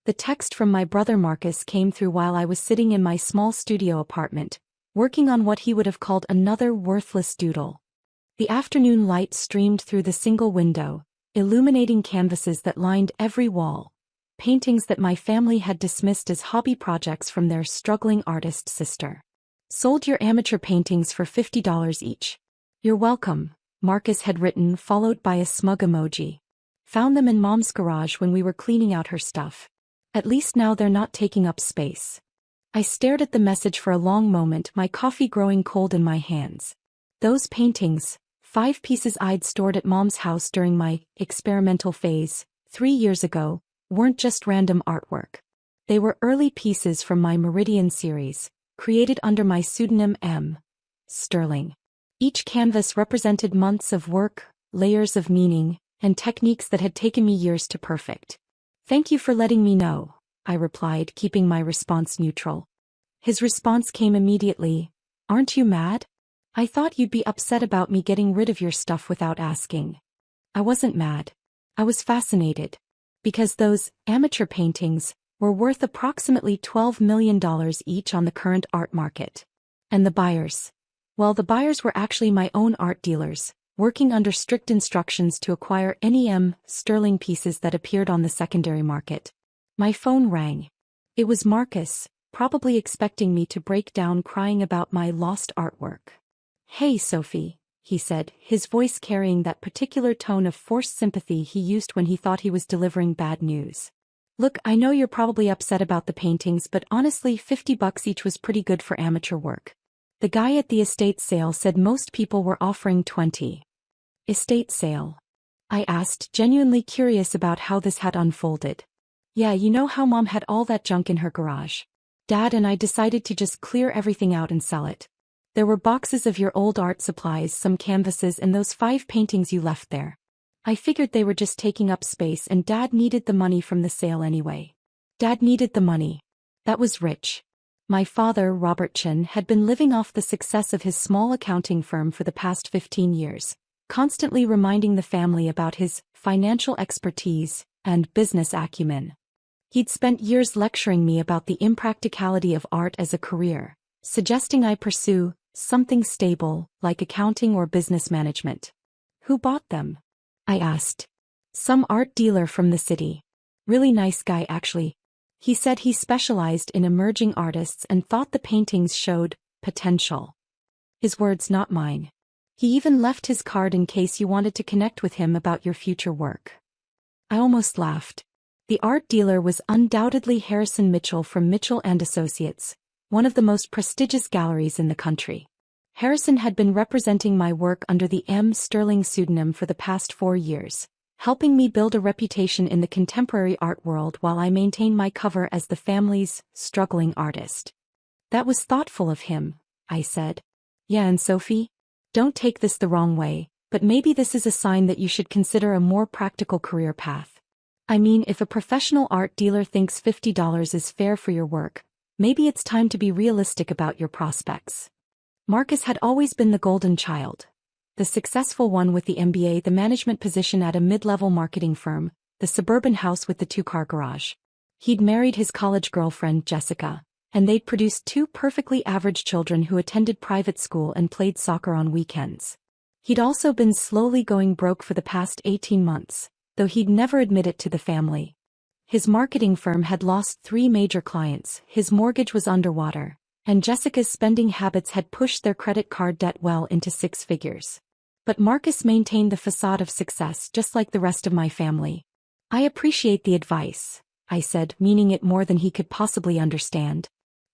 The text from my brother Marcus came through while I was sitting in my small studio apartment, working on what he would have called another worthless doodle. The afternoon light streamed through the single window, illuminating canvases that lined every wall, paintings that my family had dismissed as hobby projects from their struggling artist sister. Sold your amateur paintings for $50 each. You're welcome, Marcus had written, followed by a smug emoji. Found them in Mom's garage when we were cleaning out her stuff. At least now they're not taking up space. I stared at the message for a long moment, my coffee growing cold in my hands. Those paintings, 5 pieces I'd stored at Mom's house during my experimental phase, 3 years ago, weren't just random artwork. They were early pieces from my Meridian series, created under my pseudonym M. Sterling. Each canvas represented months of work, layers of meaning, and techniques that had taken me years to perfect. Thank you for letting me know, I replied, keeping my response neutral. His response came immediately. Aren't you mad? I thought you'd be upset about me getting rid of your stuff without asking. I wasn't mad. I was fascinated. Because those amateur paintings were worth approximately $12 million each on the current art market. And the buyers? Well, the buyers were actually my own art dealers, working under strict instructions to acquire any M. Sterling pieces that appeared on the secondary market. My phone rang. It was Marcus, probably expecting me to break down crying about my lost artwork. Hey Sophie, he said, his voice carrying that particular tone of forced sympathy he used when he thought he was delivering bad news. Look, I know you're probably upset about the paintings, but honestly $50 each was pretty good for amateur work. The guy at the estate sale said most people were offering $20. Estate sale? I asked, genuinely curious about how this had unfolded. Yeah, you know how Mom had all that junk in her garage. Dad and I decided to just clear everything out and sell it. There were boxes of your old art supplies, some canvases, and those 5 paintings you left there. I figured they were just taking up space and Dad needed the money from the sale anyway. Dad needed the money. That was rich. My father, Robert Chin, had been living off the success of his small accounting firm for the past 15 years, constantly reminding the family about his financial expertise and business acumen. He'd spent years lecturing me about the impracticality of art as a career, suggesting I pursue something stable, like accounting or business management. Who bought them? I asked. Some art dealer from the city. Really nice guy actually. He said he specialized in emerging artists and thought the paintings showed potential. His words, not mine. He even left his card in case you wanted to connect with him about your future work. I almost laughed. The art dealer was undoubtedly Harrison Mitchell from Mitchell & Associates, one of the most prestigious galleries in the country. Harrison had been representing my work under the M. Sterling pseudonym for the past 4 years, helping me build a reputation in the contemporary art world while I maintain my cover as the family's struggling artist. That was thoughtful of him, I said. Yeah, and Sophie? Don't take this the wrong way, but maybe this is a sign that you should consider a more practical career path. I mean, if a professional art dealer thinks $50 is fair for your work, maybe it's time to be realistic about your prospects. Marcus had always been the golden child. The successful one with the MBA, the management position at a mid-level marketing firm, the suburban house with the 2-car garage. He'd married his college girlfriend, Jessica, and they'd produced 2 perfectly average children who attended private school and played soccer on weekends. He'd also been slowly going broke for the past 18 months, though he'd never admit it to the family. His marketing firm had lost 3 major clients, his mortgage was underwater, and Jessica's spending habits had pushed their credit card debt well into 6 figures. But Marcus maintained the facade of success just like the rest of my family. I appreciate the advice, I said, meaning it more than he could possibly understand.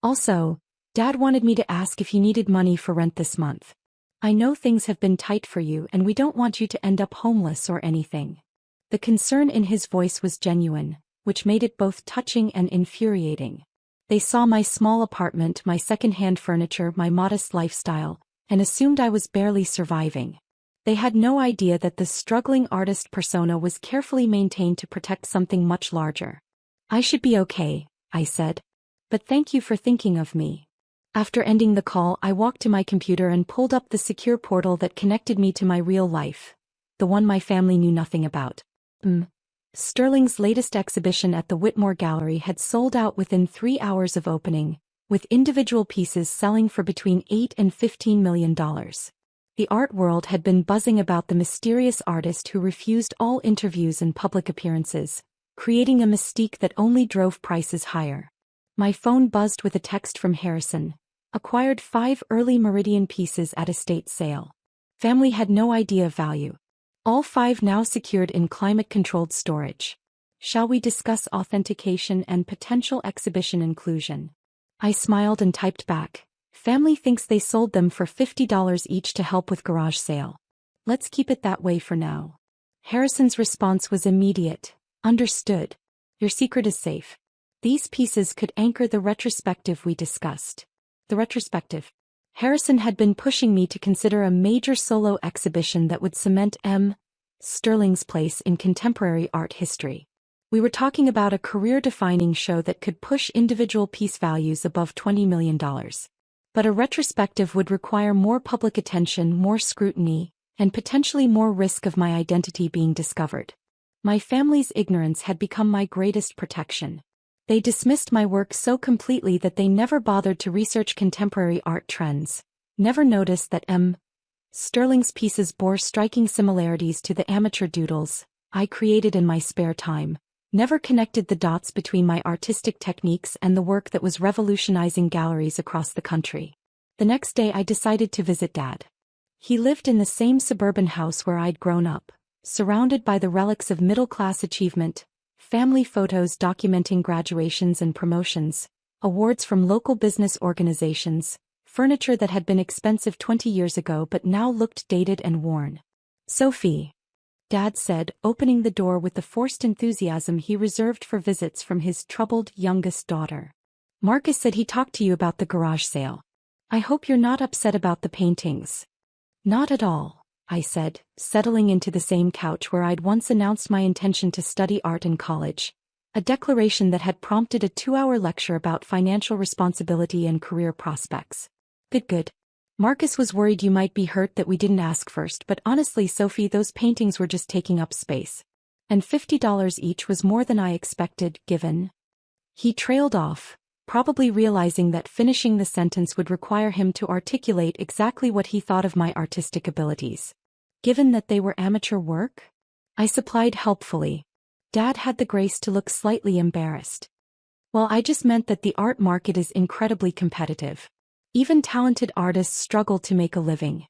Also, Dad wanted me to ask if you needed money for rent this month. I know things have been tight for you and we don't want you to end up homeless or anything. The concern in his voice was genuine, which made it both touching and infuriating. They saw my small apartment, my second-hand furniture, my modest lifestyle, and assumed I was barely surviving. They had no idea that the struggling artist persona was carefully maintained to protect something much larger. I should be okay, I said. But thank you for thinking of me. After ending the call, I walked to my computer and pulled up the secure portal that connected me to my real life, the one my family knew nothing about. Sterling's latest exhibition at the Whitmore Gallery had sold out within 3 hours of opening, with individual pieces selling for between $8 and $15 million. The art world had been buzzing about the mysterious artist who refused all interviews and public appearances, creating a mystique that only drove prices higher. My phone buzzed with a text from Harrison. Acquired 5 early Meridian pieces at estate sale. Family had no idea of value. All 5 now secured in climate-controlled storage. Shall we discuss authentication and potential exhibition inclusion? I smiled and typed back. Family thinks they sold them for $50 each to help with garage sale. Let's keep it that way for now. Harrison's response was immediate. Understood. Your secret is safe. These pieces could anchor the retrospective we discussed. The retrospective. Harrison had been pushing me to consider a major solo exhibition that would cement Sterling's place in contemporary art history. We were talking about a career-defining show that could push individual piece values above $20 million. But a retrospective would require more public attention, more scrutiny, and potentially more risk of my identity being discovered. My family's ignorance had become my greatest protection. They dismissed my work so completely that they never bothered to research contemporary art trends, never noticed that Sterling's pieces bore striking similarities to the amateur doodles I created in my spare time, never connected the dots between my artistic techniques and the work that was revolutionizing galleries across the country. The next day I decided to visit Dad. He lived in the same suburban house where I'd grown up, surrounded by the relics of middle-class achievement, family photos documenting graduations and promotions, awards from local business organizations, furniture that had been expensive 20 years ago but now looked dated and worn. Sophie, Dad said, opening the door with the forced enthusiasm he reserved for visits from his troubled youngest daughter. Marcus said he talked to you about the garage sale. I hope you're not upset about the paintings. Not at all, I said, settling into the same couch where I'd once announced my intention to study art in college, a declaration that had prompted a 2-hour lecture about financial responsibility and career prospects. Good. Marcus was worried you might be hurt that we didn't ask first, but honestly, Sophie, those paintings were just taking up space. And $50 each was more than I expected, given. He trailed off, probably realizing that finishing the sentence would require him to articulate exactly what he thought of my artistic abilities. Given that they were amateur work? I supplied helpfully. Dad had the grace to look slightly embarrassed. Well, I just meant that the art market is incredibly competitive. Even talented artists struggle to make a living.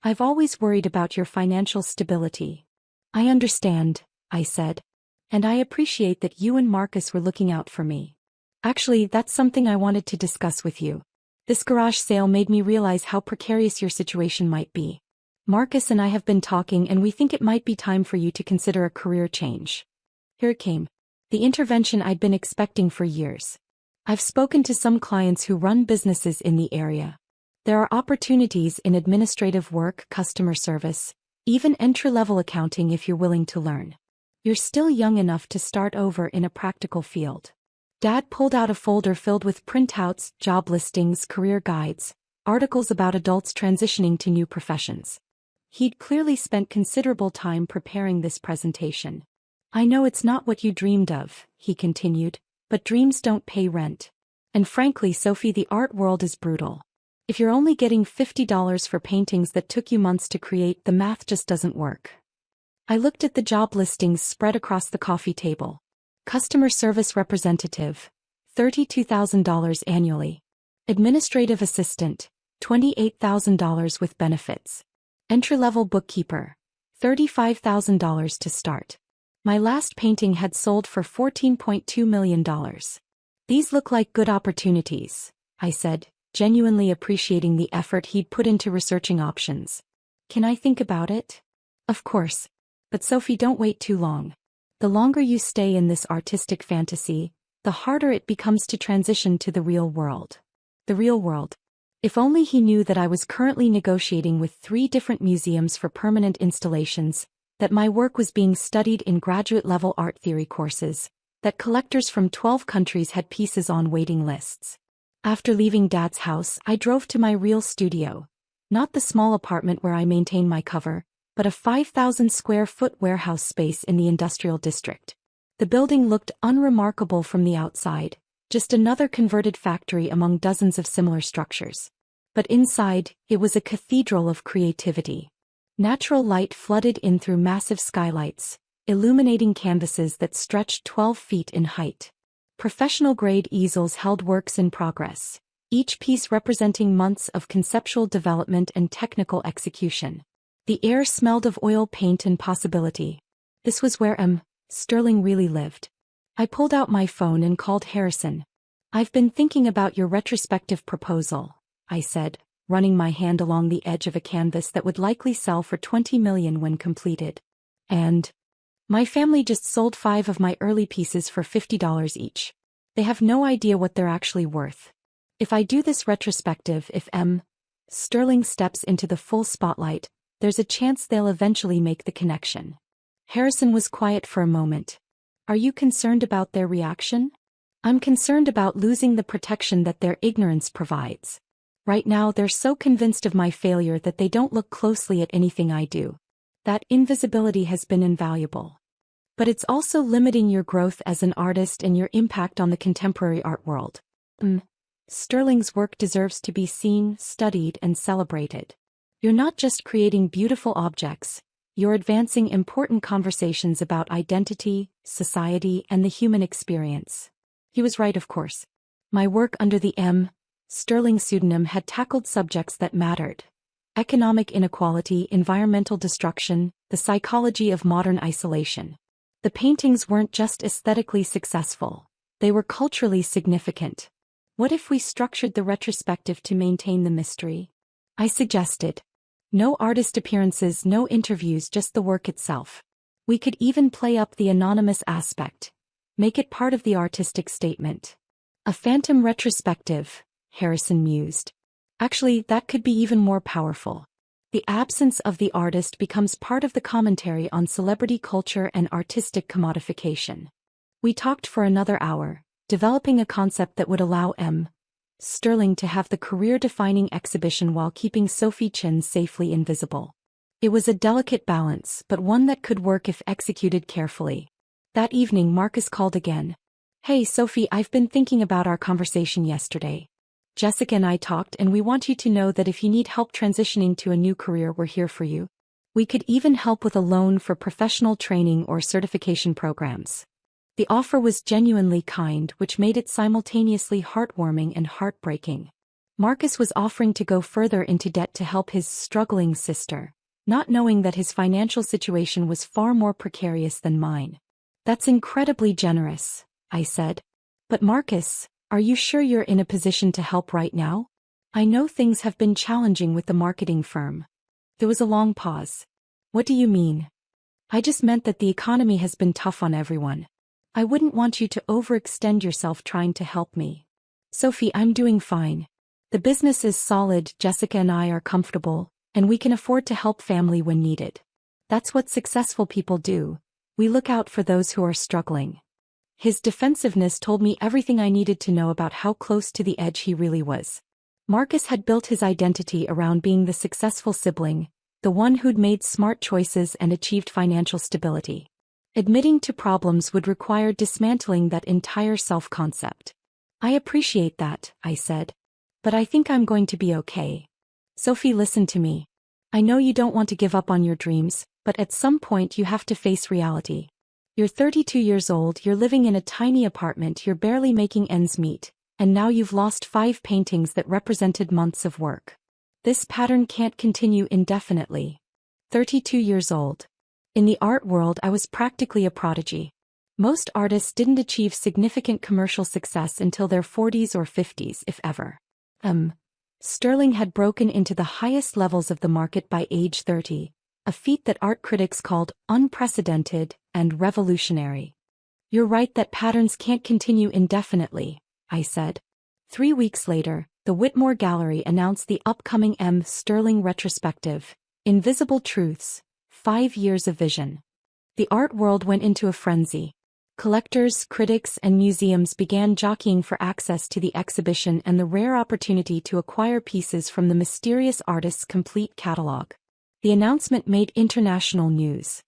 I've always worried about your financial stability. I understand, I said. And I appreciate that you and Marcus were looking out for me. Actually, that's something I wanted to discuss with you. This garage sale made me realize how precarious your situation might be. Marcus and I have been talking and we think it might be time for you to consider a career change. Here it came. The intervention I'd been expecting for years. I've spoken to some clients who run businesses in the area. There are opportunities in administrative work, customer service, even entry-level accounting if you're willing to learn. You're still young enough to start over in a practical field. Dad pulled out a folder filled with printouts, job listings, career guides, articles about adults transitioning to new professions. He'd clearly spent considerable time preparing this presentation. I know it's not what you dreamed of, he continued, but dreams don't pay rent. And frankly, Sophie, the art world is brutal. If you're only getting $50 for paintings that took you months to create, the math just doesn't work. I looked at the job listings spread across the coffee table. Customer service representative, $32,000 annually. Administrative assistant, $28,000 with benefits. Entry-level bookkeeper, $35,000 to start. My last painting had sold for $14.2 million. These look like good opportunities, I said, genuinely appreciating the effort he'd put into researching options. Can I think about it? Of course. But Sophie, don't wait too long. The longer you stay in this artistic fantasy, the harder it becomes to transition to the real world. The real world. If only he knew that I was currently negotiating with 3 different museums for permanent installations, that my work was being studied in graduate-level art theory courses, that collectors from 12 countries had pieces on waiting lists. After leaving Dad's house, I drove to my real studio. Not the small apartment where I maintain my cover, but a 5,000 square foot warehouse space in the industrial district. The building looked unremarkable from the outside, just another converted factory among dozens of similar structures. But inside, it was a cathedral of creativity. Natural light flooded in through massive skylights, illuminating canvases that stretched 12 feet in height. Professional-grade easels held works in progress, each piece representing months of conceptual development and technical execution. The air smelled of oil paint and possibility. This was where Sterling really lived. I pulled out my phone and called Harrison. "I've been thinking about your retrospective proposal," I said, running my hand along the edge of a canvas that would likely sell for $20 million when completed. "And my family just sold 5 of my early pieces for $50 each. They have no idea what they're actually worth. If I do this retrospective, if Sterling steps into the full spotlight, there's a chance they'll eventually make the connection." Harrison was quiet for a moment. "Are you concerned about their reaction?" "I'm concerned about losing the protection that their ignorance provides. Right now they're so convinced of my failure that they don't look closely at anything I do. That invisibility has been invaluable. But it's also limiting your growth as an artist and your impact on the contemporary art world. Sterling's work deserves to be seen, studied, and celebrated. You're not just creating beautiful objects, you're advancing important conversations about identity, society, and the human experience." He was right, of course. My work under the Sterling pseudonym had tackled subjects that mattered: economic inequality, environmental destruction, the psychology of modern isolation. The paintings weren't just aesthetically successful, they were culturally significant. What if we structured the retrospective to maintain the mystery? I suggested. No artist appearances, no interviews, just the work itself. We could even play up the anonymous aspect, make it part of the artistic statement. "A phantom retrospective," Harrison mused. "Actually, that could be even more powerful. The absence of the artist becomes part of the commentary on celebrity culture and artistic commodification." We talked for another hour, developing a concept that would allow Sterling to have the career-defining exhibition while keeping Sophie Chin safely invisible. It was a delicate balance, but one that could work if executed carefully. That evening Marcus called again. "Hey Sophie, I've been thinking about our conversation yesterday. Jessica and I talked, and we want you to know that if you need help transitioning to a new career, we're here for you. We could even help with a loan for professional training or certification programs." The offer was genuinely kind, which made it simultaneously heartwarming and heartbreaking. Marcus was offering to go further into debt to help his struggling sister, not knowing that his financial situation was far more precarious than mine. "That's incredibly generous," I said. "But Marcus, are you sure you're in a position to help right now? I know things have been challenging with the marketing firm." There was a long pause. "What do you mean?" "I just meant that the economy has been tough on everyone. I wouldn't want you to overextend yourself trying to help me." "Sophie, I'm doing fine. The business is solid, Jessica and I are comfortable, and we can afford to help family when needed. That's what successful people do. We look out for those who are struggling." His defensiveness told me everything I needed to know about how close to the edge he really was. Marcus had built his identity around being the successful sibling, the one who'd made smart choices and achieved financial stability. Admitting to problems would require dismantling that entire self-concept. "I appreciate that," I said. "But I think I'm going to be okay." "Sophie, listen to me. I know you don't want to give up on your dreams, but at some point you have to face reality. You're 32 years old, you're living in a tiny apartment, you're barely making ends meet, and now you've lost 5 paintings that represented months of work. This pattern can't continue indefinitely." 32 years old. In the art world, I was practically a prodigy. Most artists didn't achieve significant commercial success until their 40s or 50s, if ever. Sterling had broken into the highest levels of the market by age 30, a feat that art critics called unprecedented and revolutionary. "You're right that patterns can't continue indefinitely," I said. 3 weeks later, the Whitmore Gallery announced the upcoming Sterling retrospective, Invisible Truths, 5 Years of Vision. The art world went into a frenzy. Collectors, critics, and museums began jockeying for access to the exhibition and the rare opportunity to acquire pieces from the mysterious artist's complete catalog. The announcement made international news.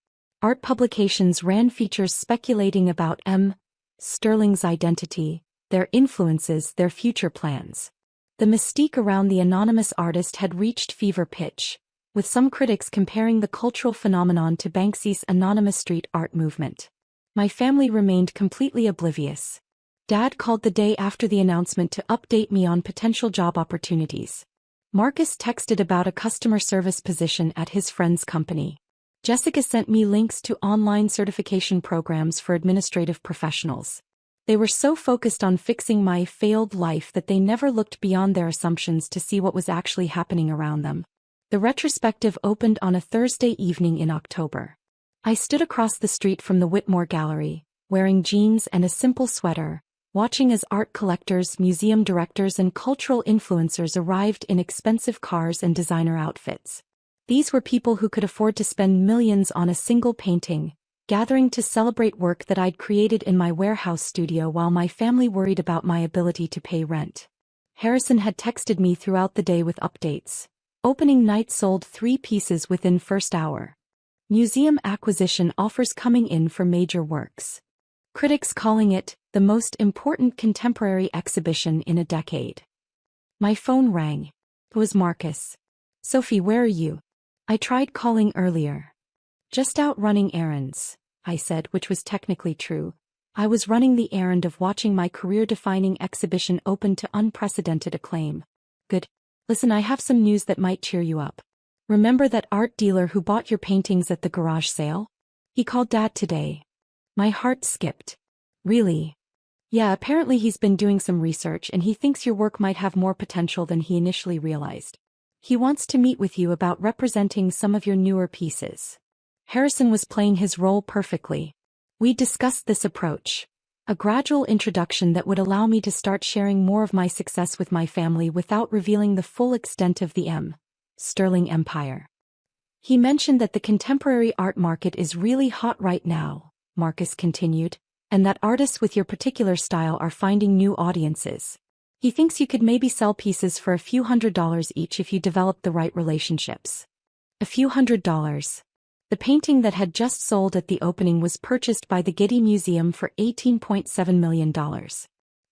Art publications ran features speculating about M. Sterling's identity, their influences, their future plans. The mystique around the anonymous artist had reached fever pitch, with some critics comparing the cultural phenomenon to Banksy's anonymous street art movement. My family remained completely oblivious. Dad called the day after the announcement to update me on potential job opportunities. Marcus texted about a customer service position at his friend's company. Jessica sent me links to online certification programs for administrative professionals. They were so focused on fixing my failed life that they never looked beyond their assumptions to see what was actually happening around them. The retrospective opened on a Thursday evening in October. I stood across the street from the Whitmore Gallery, wearing jeans and a simple sweater, watching as art collectors, museum directors, and cultural influencers arrived in expensive cars and designer outfits. These were people who could afford to spend millions on a single painting, gathering to celebrate work that I'd created in my warehouse studio while my family worried about my ability to pay rent. Harrison had texted me throughout the day with updates. Opening night sold 3 pieces within first hour. Museum acquisition offers coming in for major works. Critics calling it the most important contemporary exhibition in a decade. My phone rang. It was Marcus. "Sophie, where are you? I tried calling earlier." "Just out running errands," I said, which was technically true. I was running the errand of watching my career-defining exhibition open to unprecedented acclaim. "Good. Listen, I have some news that might cheer you up. Remember that art dealer who bought your paintings at the garage sale? He called Dad today." My heart skipped. "Really?" "Yeah, apparently he's been doing some research and he thinks your work might have more potential than he initially realized. He wants to meet with you about representing some of your newer pieces." Harrison was playing his role perfectly. We discussed this approach. A gradual introduction that would allow me to start sharing more of my success with my family without revealing the full extent of the M. Sterling empire. "He mentioned that the contemporary art market is really hot right now," Marcus continued, "and that artists with your particular style are finding new audiences. He thinks you could maybe sell pieces for a few $100s each if you develop the right relationships." A few $100s. The painting that had just sold at the opening was purchased by the Getty Museum for $18.7 million.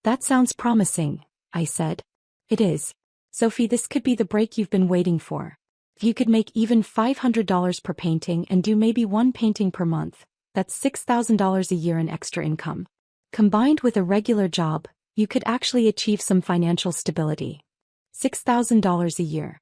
"That sounds promising," I said. "It is. Sophie, this could be the break you've been waiting for. If you could make even $500 per painting and do maybe 1 painting per month, that's $6,000 a year in extra income. Combined with a regular job, you could actually achieve some financial stability. $6,000 a year.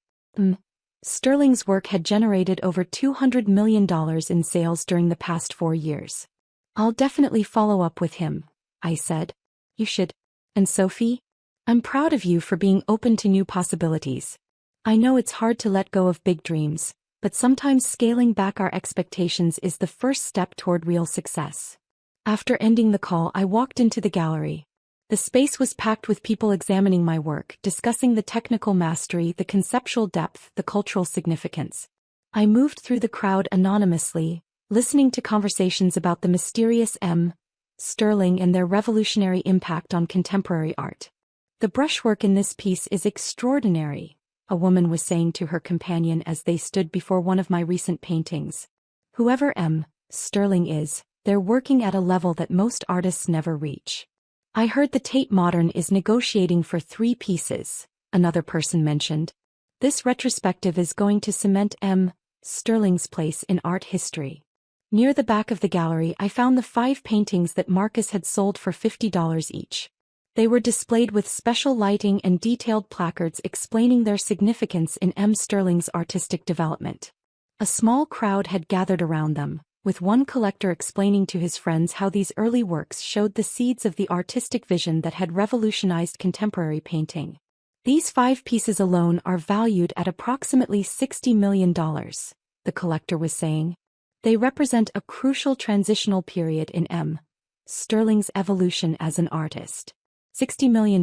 Sterling's work had generated over $200 million in sales during the past 4 years. "I'll definitely follow up with him," I said. "You should. And Sophie? I'm proud of you for being open to new possibilities. I know it's hard to let go of big dreams, but sometimes scaling back our expectations is the first step toward real success." After ending the call, I walked into the gallery. The space was packed with people examining my work, discussing the technical mastery, the conceptual depth, the cultural significance. I moved through the crowd anonymously, listening to conversations about the mysterious M. Sterling and their revolutionary impact on contemporary art. "The brushwork in this piece is extraordinary," a woman was saying to her companion as they stood before one of my recent paintings. "Whoever M. Sterling is, they're working at a level that most artists never reach." "I heard the Tate Modern is negotiating for 3 pieces, another person mentioned. "This retrospective is going to cement M. Sterling's place in art history." Near the back of the gallery, I found the 5 paintings that Marcus had sold for $50 each. They were displayed with special lighting and detailed placards explaining their significance in M. Sterling's artistic development. A small crowd had gathered around them, with one collector explaining to his friends how these early works showed the seeds of the artistic vision that had revolutionized contemporary painting. "These 5 pieces alone are valued at approximately $60 million, the collector was saying. "They represent a crucial transitional period in M. Sterling's evolution as an artist." $60 million.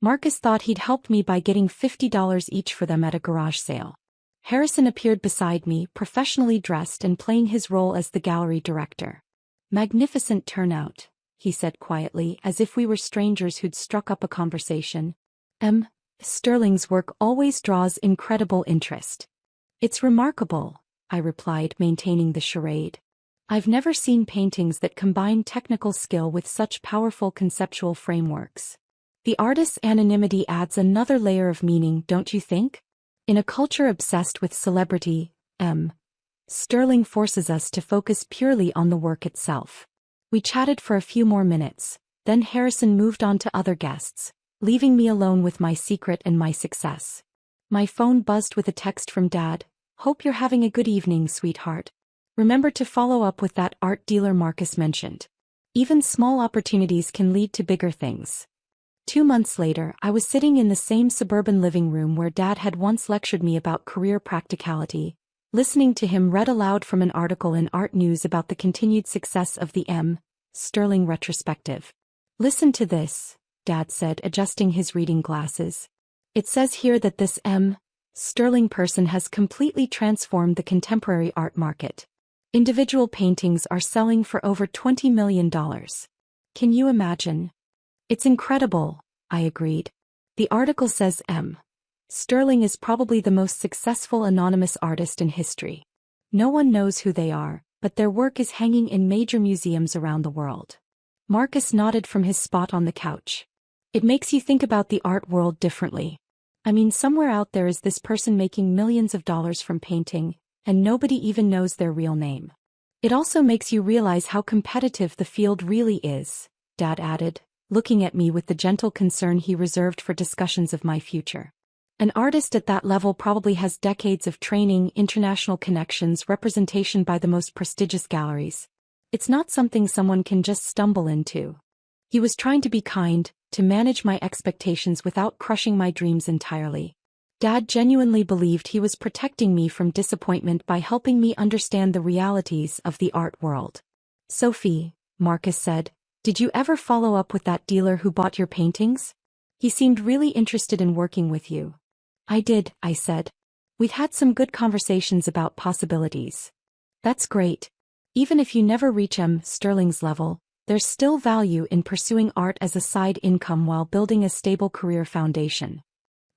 Marcus thought he'd helped me by getting $50 each for them at a garage sale. Harrison appeared beside me, professionally dressed and playing his role as the gallery director. "Magnificent turnout," he said quietly, as if we were strangers who'd struck up a conversation. "M. Sterling's work always draws incredible interest." "It's remarkable," I replied, maintaining the charade. I've never seen paintings that combine technical skill with such powerful conceptual frameworks. The artist's anonymity adds another layer of meaning, don't you think? In a culture obsessed with celebrity, Sterling forces us to focus purely on the work itself. We chatted for a few more minutes, then Harrison moved on to other guests, leaving me alone with my secret and my success. My phone buzzed with a text from Dad. "Hope you're having a good evening, sweetheart. Remember to follow up with that art dealer Marcus mentioned. Even small opportunities can lead to bigger things." 2 months later, I was sitting in the same suburban living room where Dad had once lectured me about career practicality, listening to him read aloud from an article in Art News about the continued success of the Sterling retrospective. "Listen to this," Dad said, adjusting his reading glasses. "It says here that this Sterling person has completely transformed the contemporary art market. Individual paintings are selling for over $20 million. Can you imagine?" "It's incredible," I agreed. "The article says Sterling is probably the most successful anonymous artist in history. No one knows who they are, but their work is hanging in major museums around the world." Marcus nodded from his spot on the couch. "It makes you think about the art world differently. I mean, somewhere out there is this person making millions of dollars from painting, and nobody even knows their real name. It also makes you realize how competitive the field really is," Dad added, looking at me with the gentle concern he reserved for discussions of my future. "An artist at that level probably has decades of training, international connections, representation by the most prestigious galleries. It's not something someone can just stumble into." He was trying to be kind, to manage my expectations without crushing my dreams entirely. Dad genuinely believed he was protecting me from disappointment by helping me understand the realities of the art world. "Sophie," Marcus said, "did you ever follow up with that dealer who bought your paintings? He seemed really interested in working with you." "I did," I said. "We've had some good conversations about possibilities." "That's great. Even if you never reach Sterling's level, there's still value in pursuing art as a side income while building a stable career foundation."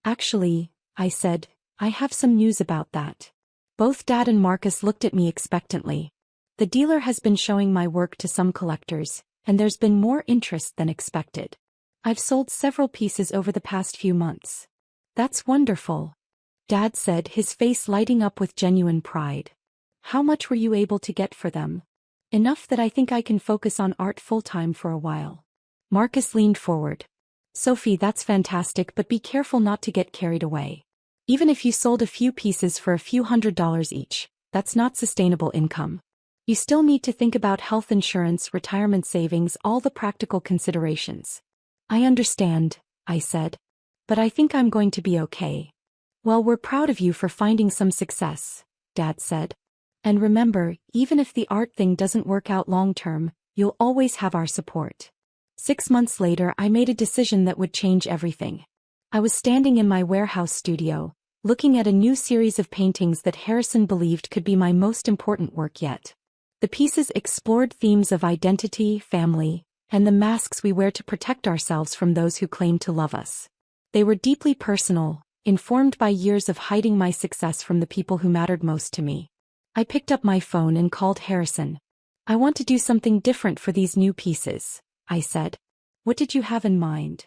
"Actually," I said, "I have some news about that." Both Dad and Marcus looked at me expectantly. "The dealer has been showing my work to some collectors, and there's been more interest than expected. I've sold several pieces over the past few months." "That's wonderful," Dad said, his face lighting up with genuine pride. "How much were you able to get for them?" "Enough that I think I can focus on art full-time for a while." Marcus leaned forward. "Sophie, that's fantastic, but be careful not to get carried away. Even if you sold a few pieces for a few $100s each, that's not sustainable income. You still need to think about health insurance, retirement savings, all the practical considerations." "I understand," I said. "But I think I'm going to be okay." "Well, we're proud of you for finding some success," Dad said. "And remember, even if the art thing doesn't work out long-term, you'll always have our support." 6 months later, I made a decision that would change everything. I was standing in my warehouse studio, looking at a new series of paintings that Harrison believed could be my most important work yet. The pieces explored themes of identity, family, and the masks we wear to protect ourselves from those who claim to love us. They were deeply personal, informed by years of hiding my success from the people who mattered most to me. I picked up my phone and called Harrison. "I want to do something different for these new pieces," I said. "What did you have in mind?"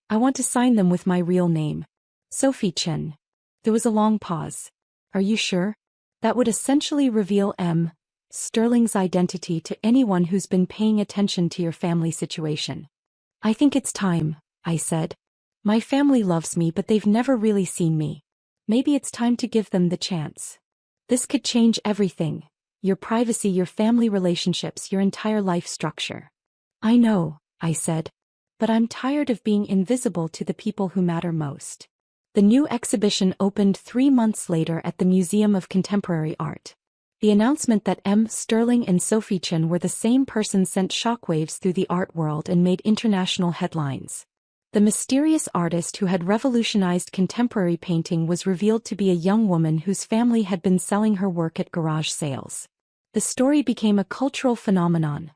"I want to sign them with my real name. Sophie Chen." There was a long pause. "Are you sure? That would essentially reveal Sterling's identity to anyone who's been paying attention to your family situation." "I think it's time," I said. "My family loves me, but they've never really seen me. Maybe it's time to give them the chance. This could change everything. Your privacy, your family relationships, your entire life structure." "I know," I said. "But I'm tired of being invisible to the people who matter most." The new exhibition opened 3 months later at the Museum of Contemporary Art. The announcement that Sterling and Sophie Chen were the same person sent shockwaves through the art world and made international headlines. The mysterious artist who had revolutionized contemporary painting was revealed to be a young woman whose family had been selling her work at garage sales. The story became a cultural phenomenon.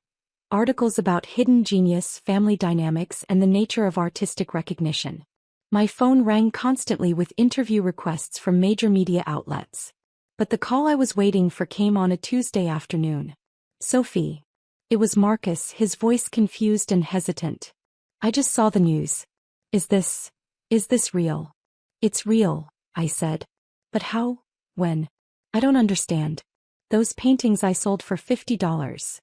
Articles about hidden genius, family dynamics, and the nature of artistic recognition. My phone rang constantly with interview requests from major media outlets. But the call I was waiting for came on a Tuesday afternoon. Sophie. It was Marcus, his voice confused and hesitant. I just saw the news. Is this real? It's real, I said. But how? When? I don't understand. Those paintings I sold for $50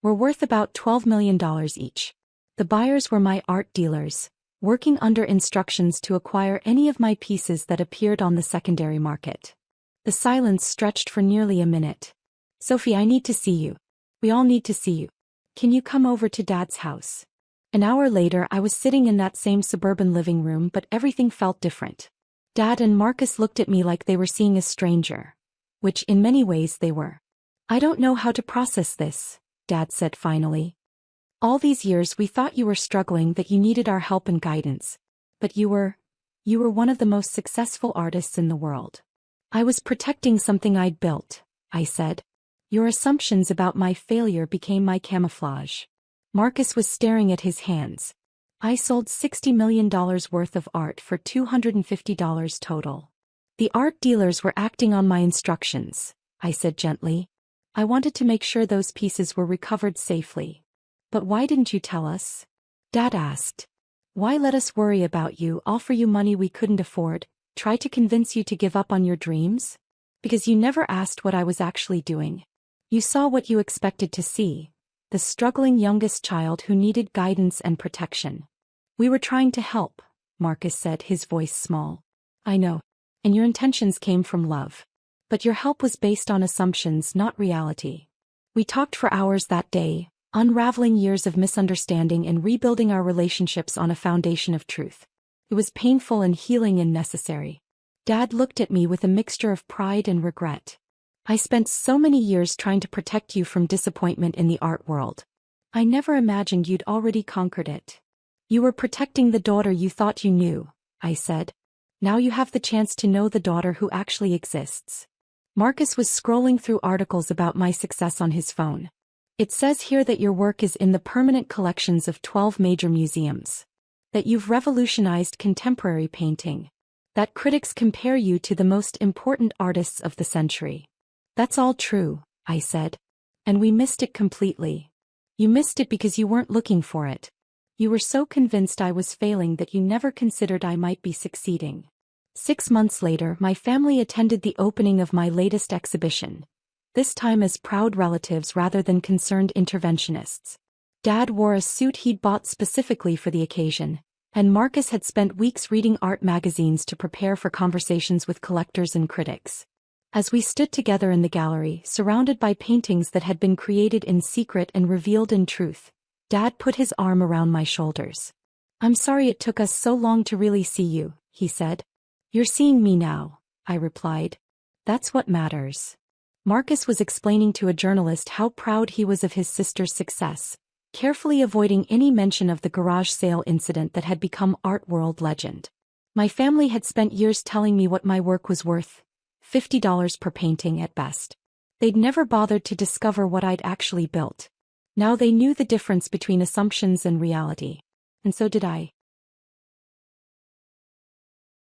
were worth about $12 million each. The buyers were my art dealers, working under instructions to acquire any of my pieces that appeared on the secondary market. The silence stretched for nearly a minute. Sophie, I need to see you. We all need to see you. Can you come over to Dad's house? An hour later, I was sitting in that same suburban living room, but everything felt different. Dad and Marcus looked at me like they were seeing a stranger, which in many ways they were. I don't know how to process this, Dad said finally. All these years we thought you were struggling, that you needed our help and guidance. But you were one of the most successful artists in the world. I was protecting something I'd built, I said. Your assumptions about my failure became my camouflage. Marcus was staring at his hands. I sold $60 million worth of art for $250 total. The art dealers were acting on my instructions, I said gently. I wanted to make sure those pieces were recovered safely. But why didn't you tell us? Dad asked. Why let us worry about you, offer you money we couldn't afford, try to convince you to give up on your dreams? Because you never asked what I was actually doing. You saw what you expected to see, the struggling youngest child who needed guidance and protection. We were trying to help, Marcus said, his voice small. I know. And your intentions came from love. But your help was based on assumptions, not reality. We talked for hours that day, unraveling years of misunderstanding and rebuilding our relationships on a foundation of truth. It was painful and healing and necessary. Dad looked at me with a mixture of pride and regret. I spent so many years trying to protect you from disappointment in the art world. I never imagined you'd already conquered it. You were protecting the daughter you thought you knew, I said. Now you have the chance to know the daughter who actually exists. Marcus was scrolling through articles about my success on his phone. It says here that your work is in the permanent collections of 12 major museums. That you've revolutionized contemporary painting. That critics compare you to the most important artists of the century. That's all true, I said. And we missed it completely. You missed it because you weren't looking for it. You were so convinced I was failing that you never considered I might be succeeding. 6 months later, my family attended the opening of my latest exhibition. This time as proud relatives rather than concerned interventionists. Dad wore a suit he'd bought specifically for the occasion, and Marcus had spent weeks reading art magazines to prepare for conversations with collectors and critics. As we stood together in the gallery, surrounded by paintings that had been created in secret and revealed in truth, Dad put his arm around my shoulders. I'm sorry it took us so long to really see you, he said. You're seeing me now, I replied. That's what matters. Marcus was explaining to a journalist how proud he was of his sister's success, carefully avoiding any mention of the garage sale incident that had become art world legend. My family had spent years telling me what my work was worth, $50 per painting at best. They'd never bothered to discover what I'd actually built. Now they knew the difference between assumptions and reality. And so did I.